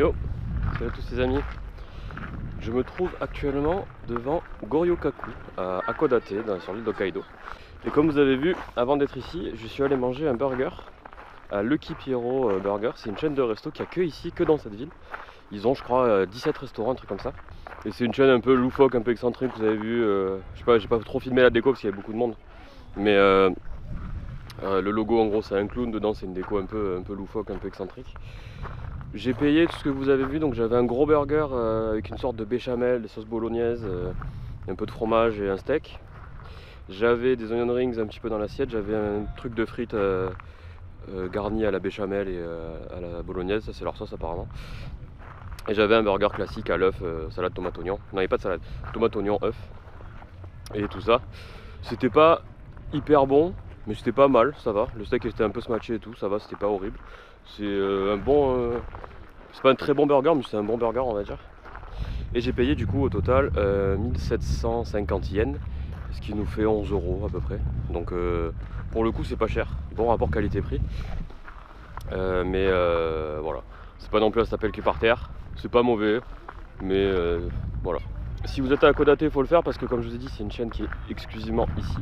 Yo, salut à tous les amis. Je me trouve actuellement devant Goryokaku à Hakodate, sur l'île d'Hokkaido. Et comme vous avez vu, avant d'être ici, je suis allé manger un burger à Lucky Pierrot Burger. C'est une chaîne de resto qui a que ici, que dans cette ville. Ils ont, je crois, 17 restaurants, un truc comme ça. Et c'est une chaîne un peu loufoque, un peu excentrique, vous avez vu. Je sais pas, j'ai pas trop filmé la déco parce qu'il y avait beaucoup de monde. Mais le logo, en gros, c'est un clown. Dedans, c'est une déco un peu loufoque, un peu excentrique. J'ai payé tout ce que vous avez vu, donc j'avais un gros burger avec une sorte de béchamel, des sauces bolognaises, un peu de fromage et un steak. J'avais des onion rings un petit peu dans l'assiette, j'avais un truc de frites garni à la béchamel et à la bolognaise, ça c'est leur sauce apparemment. Et j'avais un burger classique à l'œuf, salade tomate oignon. Non, il n'y avait pas de salade, tomate oignon, œuf et tout ça. C'était pas hyper bon, mais c'était pas mal, ça va. Le steak était un peu smatché et tout, ça va, c'était pas horrible. C'est un bon... c'est pas un très bon burger, mais c'est un bon burger, on va dire. Et j'ai payé du coup au total 1750 yens, ce qui nous fait 11 € à peu près. Donc pour le coup c'est pas cher, bon rapport qualité-prix. Mais voilà, c'est pas non plus à se taper le cul par terre, c'est pas mauvais, mais voilà. Si vous êtes à Hakodate, il faut le faire parce que comme je vous ai dit, c'est une chaîne qui est exclusivement ici.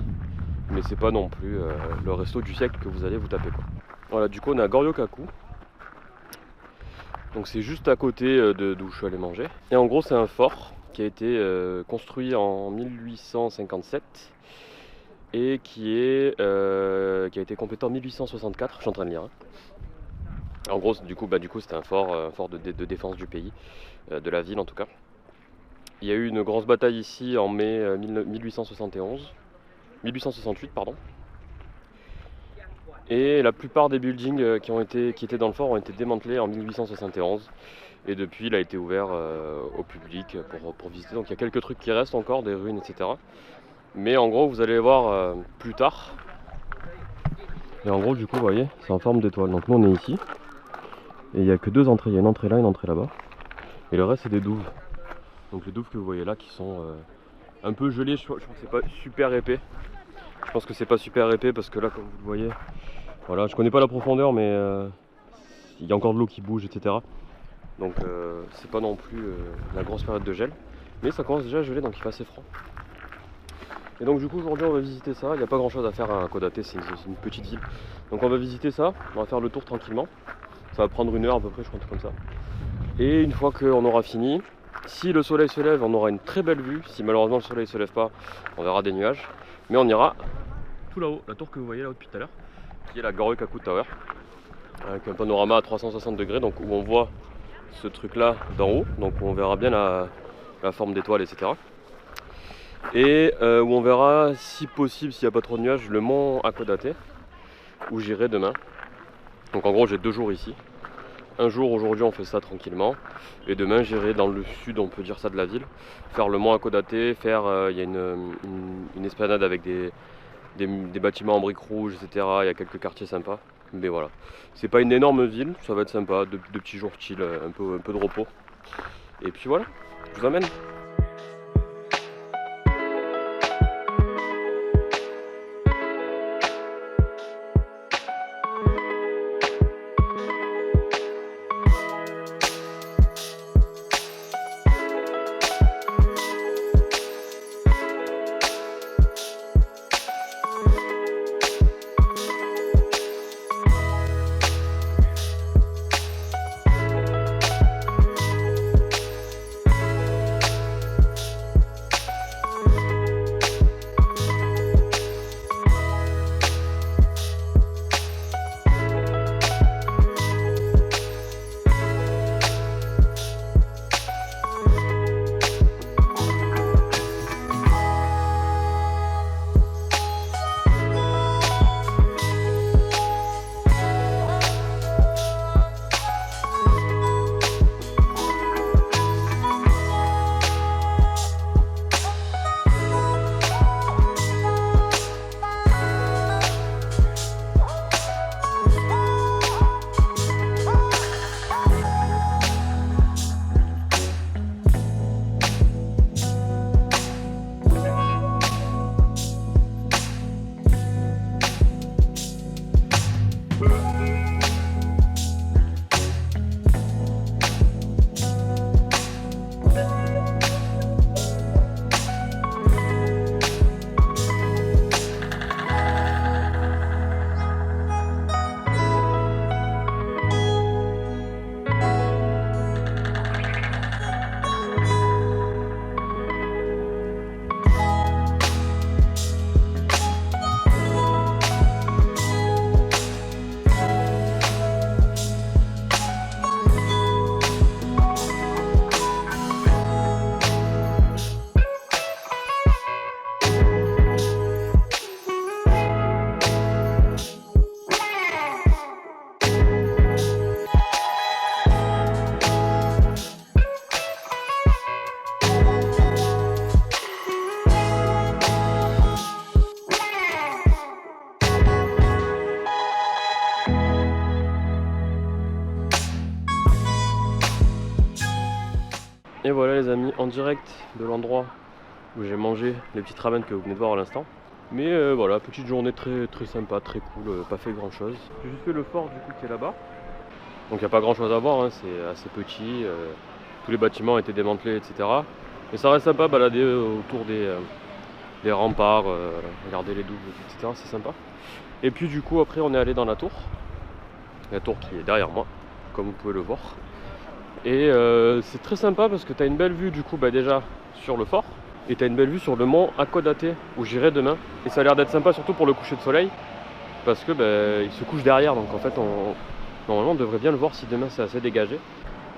Mais c'est pas non plus le resto du siècle que vous allez vous taper quoi. Voilà, du coup on est à Goryokaku. Donc c'est juste à côté d'où je suis allé manger. Et en gros c'est un fort qui a été construit en 1857 et qui a été complété en 1864, je suis en train de lire. En gros du coup c'était un fort de défense du pays, de la ville en tout cas. Il y a eu une grosse bataille ici en mai 1868 pardon. Et la plupart des buildings qui étaient dans le fort ont été démantelés en 1871. Et depuis, il a été ouvert au public pour visiter. Donc il y a quelques trucs qui restent encore, des ruines, etc. Mais en gros, vous allez voir plus tard. Et en gros, du coup, vous voyez, c'est en forme d'étoile. Donc nous, on est ici. Et il n'y a que deux entrées. Il y a une entrée là, une entrée là-bas. Et le reste, c'est des douves. Donc les douves que vous voyez là, qui sont un peu gelées. Je pense que c'est pas super épais. Je pense que c'est pas super épais parce que là, comme vous le voyez, voilà, je connais pas la profondeur, mais il y a encore de l'eau qui bouge, etc. Donc c'est pas non plus la grosse période de gel, mais ça commence déjà à geler, donc il fait assez froid. Et donc du coup aujourd'hui on va visiter ça. Il n'y a pas grand chose à faire à Hakodate, c'est une petite ville. Donc on va visiter ça, on va faire le tour tranquillement. Ça va prendre 1 heure à peu près, je crois, comme ça. Et une fois qu'on aura fini, si le soleil se lève, on aura une très belle vue. Si malheureusement le soleil se lève pas, on verra des nuages. Mais on ira tout là-haut, la tour que vous voyez là-haut depuis tout à l'heure, qui est la Goryokaku Tower, avec un panorama à 360 degrés, donc où on voit ce truc là d'en haut, donc où on verra bien la forme d'étoile, etc. Et où on verra, si possible, s'il n'y a pas trop de nuages, le mont Hakodate, où j'irai demain. Donc en gros j'ai 2 jours ici. Un jour aujourd'hui on fait ça tranquillement, et demain j'irai dans le sud, on peut dire ça, de la ville, faire le mont Hakodate, il y a une esplanade avec des bâtiments en briques rouges, etc. Il y a quelques quartiers sympas. Mais voilà, c'est pas une énorme ville, ça va être sympa, de petits jours chill, un peu de repos. Et puis voilà, je vous emmène. Et voilà les amis, en direct de l'endroit où j'ai mangé les petites ramen que vous venez de voir à l'instant. Mais voilà, petite journée très sympa, très cool, pas fait grand chose. J'ai juste fait le fort du coup qui est là-bas. Donc il n'y a pas grand chose à voir, hein, c'est assez petit, tous les bâtiments ont été démantelés, etc. Mais ça reste sympa, balader autour des remparts, regarder les douves, etc. C'est sympa. Et puis du coup après on est allé dans la tour qui est derrière moi, comme vous pouvez le voir. Et c'est très sympa parce que tu as une belle vue du coup déjà sur le fort. Et tu as une belle vue sur le mont Hakodate où j'irai demain. Et ça a l'air d'être sympa surtout pour le coucher de soleil. Parce que il se couche derrière, donc en fait normalement on devrait bien le voir si demain c'est assez dégagé.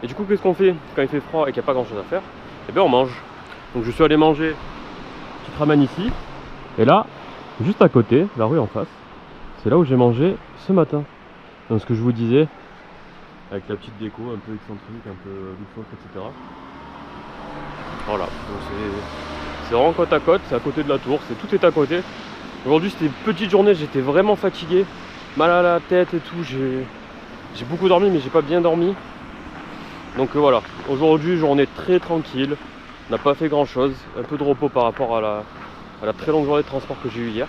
Et du coup qu'est-ce qu'on fait quand il fait froid et qu'il n'y a pas grand chose à faire? Et bien on mange. Donc je suis allé manger petite ramen ici. Et là, juste à côté, la rue en face, c'est là où j'ai mangé ce matin. Donc ce que je vous disais, avec la petite déco un peu excentrique, un peu loufoque, etc. Voilà, donc c'est vraiment côte à côte, c'est à côté de la tour, tout est à côté. Aujourd'hui c'était une petite journée, j'étais vraiment fatigué, mal à la tête et tout, j'ai beaucoup dormi mais j'ai pas bien dormi. Donc voilà, aujourd'hui journée très tranquille, on n'a pas fait grand chose, un peu de repos par rapport à la très longue journée de transport que j'ai eu hier.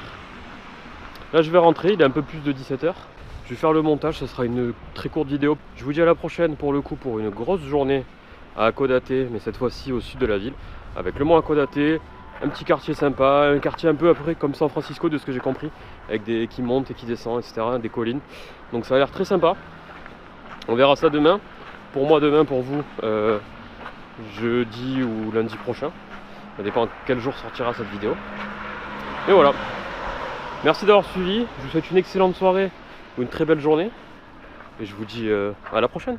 Là je vais rentrer, il est un peu plus de 17 h. Je vais faire le montage, ce sera une très courte vidéo. Je vous dis à la prochaine pour le coup pour une grosse journée à Hakodate, mais cette fois-ci au sud de la ville, avec le mont Hakodate, un petit quartier sympa, un quartier un peu à peu près comme San Francisco de ce que j'ai compris, avec des qui montent et qui descendent, etc., des collines. Donc ça a l'air très sympa. On verra ça demain. Pour moi demain, pour vous, jeudi ou lundi prochain. Ça dépend quel jour sortira cette vidéo. Et voilà. Merci d'avoir suivi. Je vous souhaite une excellente soirée ou une très belle journée. Et je vous dis à la prochaine.